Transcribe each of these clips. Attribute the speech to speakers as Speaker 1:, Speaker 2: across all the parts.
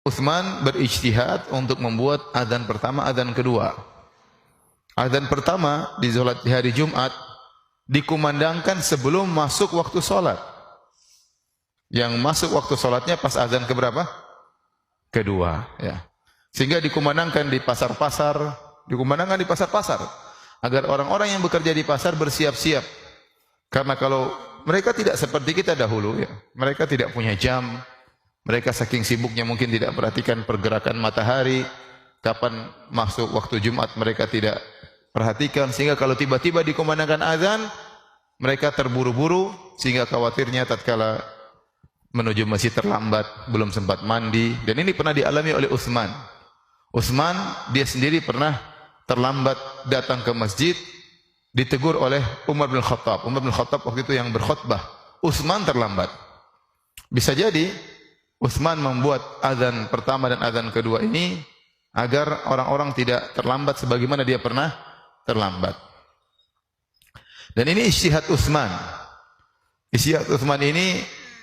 Speaker 1: Utsman berijtihad untuk membuat adzan pertama, adzan kedua. Adzan pertama di salat di hari Jumat dikumandangkan sebelum masuk waktu salat. Yang masuk waktu salatnya pas adzan keberapa? Kedua, ya. Sehingga dikumandangkan di pasar-pasar, agar orang-orang yang bekerja di pasar bersiap-siap. Karena kalau mereka tidak seperti kita dahulu, ya, mereka tidak punya jam, mereka saking sibuknya mungkin tidak perhatikan pergerakan matahari, kapan masuk waktu Jumat mereka tidak perhatikan, sehingga kalau tiba-tiba dikumandangkan azan, mereka terburu-buru sehingga khawatirnya tatkala menuju masjid terlambat, belum sempat mandi. Dan ini pernah dialami oleh Utsman. Utsman dia sendiri pernah terlambat datang ke masjid, ditegur oleh Umar bin Khattab. Umar bin Khattab waktu itu yang berkhutbah. Utsman terlambat. Bisa jadi Utsman membuat azan pertama dan azan kedua ini agar orang-orang tidak terlambat sebagaimana dia pernah terlambat. Dan ini ijtihad Utsman. Ijtihad Utsman ini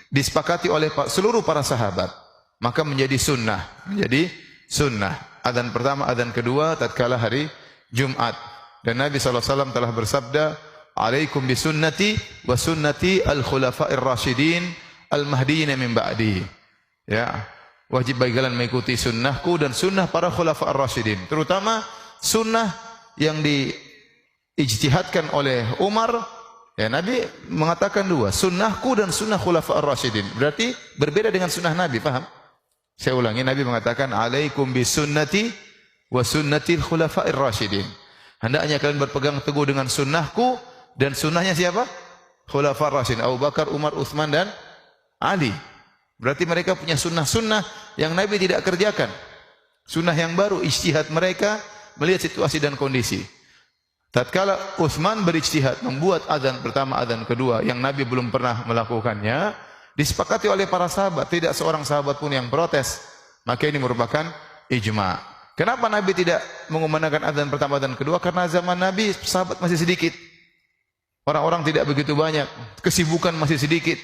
Speaker 1: disepakati oleh seluruh para sahabat, maka menjadi sunnah. Adzan pertama, adzan kedua tatkala hari Jumat. Dan Nabi SAW telah bersabda, "Alaikum bisunnati wa sunnati al-khulafa'ir rasyidin al-mahdiyyin min ba'di." Ya, wajib bagi kalian mengikuti sunnahku dan sunnah para khulafa'ir rasyidin. Terutama sunnah yang diijtihadkan oleh Umar. Ya, Nabi mengatakan dua, sunnahku dan sunnah khulafa'ir rasyidin. Berarti berbeda dengan sunnah Nabi, paham? Saya ulangi, Nabi mengatakan, "Alaikum bisunnati wa sunnatil khulafa'ir rasyidin." Hendaknya kalian berpegang teguh dengan sunnahku dan sunnahnya siapa? Khulafa'ir rasyidin, Abu Bakar, Umar, Utsman dan Ali. Berarti mereka punya sunnah-sunnah yang Nabi tidak kerjakan. Sunnah yang baru, ijtihad mereka melihat situasi dan kondisi. Tatkala Utsman berijtihad membuat adzan pertama, adzan kedua yang Nabi belum pernah melakukannya, disepakati oleh para sahabat, tidak seorang sahabat pun yang protes. Maka ini merupakan ijma'. Kenapa Nabi tidak mengumandangkan adzan pertama dan kedua? Karena zaman Nabi sahabat masih sedikit. Orang-orang tidak begitu banyak, kesibukan masih sedikit.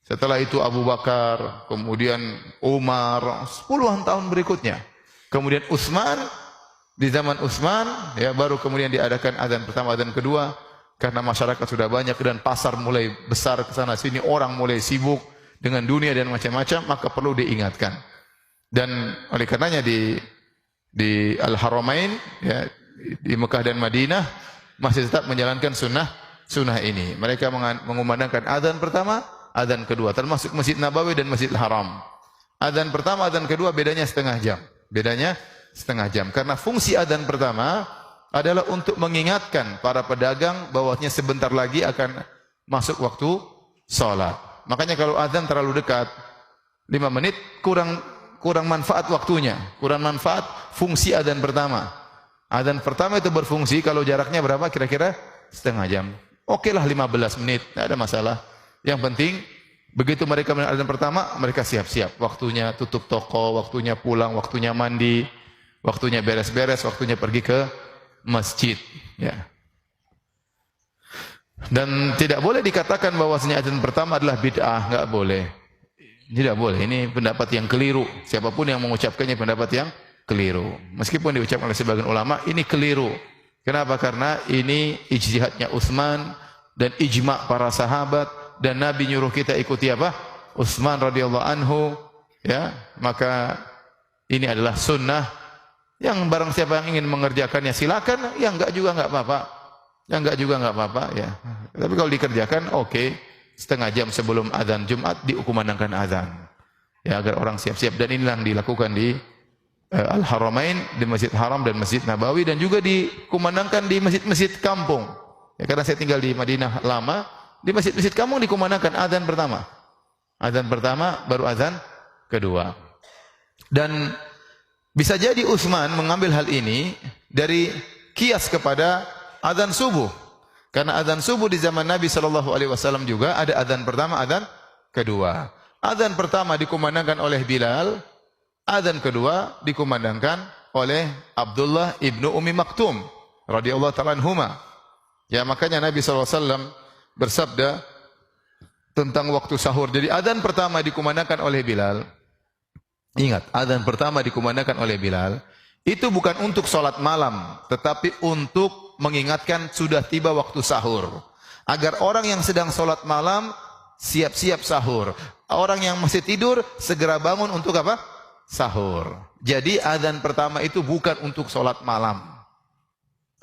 Speaker 1: Setelah itu Abu Bakar, kemudian Umar, puluhan tahun berikutnya. Kemudian Utsman, di zaman Utsman, ya baru kemudian diadakan adzan pertama, adzan kedua. Karena masyarakat sudah banyak dan pasar mulai besar ke sana sini, orang mulai sibuk dengan dunia dan macam-macam, maka perlu diingatkan. Dan oleh karenanya di Al-Haramain, ya, di Mekah dan Madinah masih tetap menjalankan sunnah ini. Mereka mengumandangkan adzan pertama, adzan kedua, termasuk Masjid Nabawi dan Masjidil Haram. Adzan pertama, adzan kedua bedanya setengah jam. Karena fungsi adzan pertama adalah untuk mengingatkan para pedagang bahwasanya sebentar lagi akan masuk waktu salat. Makanya kalau azan terlalu dekat, 5 menit kurang manfaat waktunya, kurang manfaat fungsi azan pertama. Azan pertama itu berfungsi kalau jaraknya berapa? Kira-kira setengah jam. Oke lah 15 menit, tidak ada masalah. Yang penting begitu mereka melakukan azan pertama, mereka siap-siap. Waktunya tutup toko, waktunya pulang, waktunya mandi, waktunya beres-beres, waktunya pergi ke masjid, ya. Dan tidak boleh dikatakan bahwasanya adzan pertama adalah bid'ah, enggak boleh. Tidak boleh. Ini pendapat yang keliru. Siapapun yang mengucapkannya pendapat yang keliru. Meskipun diucapkan oleh sebagian ulama, ini keliru. Kenapa? Karena ini ijtihadnya Utsman dan ijma' para sahabat, dan Nabi nyuruh kita ikuti apa? Utsman radhiyallahu anhu, ya. Maka ini adalah sunnah. Yang barang siapa yang ingin mengerjakannya silakan, yang enggak juga enggak apa-apa. Ya. Tapi kalau dikerjakan, oke. Setengah jam sebelum azan Jumat dikumandangkan azan. Ya, agar orang siap-siap. Dan inilah yang dilakukan di Al-Haramain, di Masjid Haram dan Masjid Nabawi, dan juga dikumandangkan di masjid-masjid kampung. Ya, karena saya tinggal di Madinah lama, di masjid-masjid kampung dikumandangkan azan pertama. Azan pertama baru azan kedua. Dan bisa jadi Utsman mengambil hal ini dari kias kepada azan subuh. Karena azan subuh di zaman Nabi SAW juga ada azan pertama, azan kedua. Azan pertama dikumandangkan oleh Bilal, azan kedua dikumandangkan oleh Abdullah ibnu Ummi Maktum radhiyallahu ta'ala anhuma. Ya, makanya Nabi SAW bersabda tentang waktu sahur. Jadi azan pertama dikumandangkan oleh Bilal. Ingat, azan pertama dikumandangkan oleh Bilal, itu bukan untuk sholat malam, tetapi untuk mengingatkan sudah tiba waktu sahur. Agar orang yang sedang sholat malam, siap-siap sahur. Orang yang masih tidur, segera bangun untuk apa? Sahur. Jadi azan pertama itu bukan untuk sholat malam.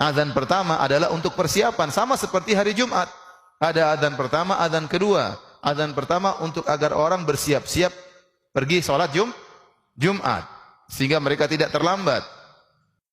Speaker 1: Azan pertama adalah untuk persiapan, sama seperti hari Jumat. Ada azan pertama, azan kedua. Azan pertama untuk agar orang bersiap-siap pergi sholat Jumat, sehingga mereka tidak terlambat.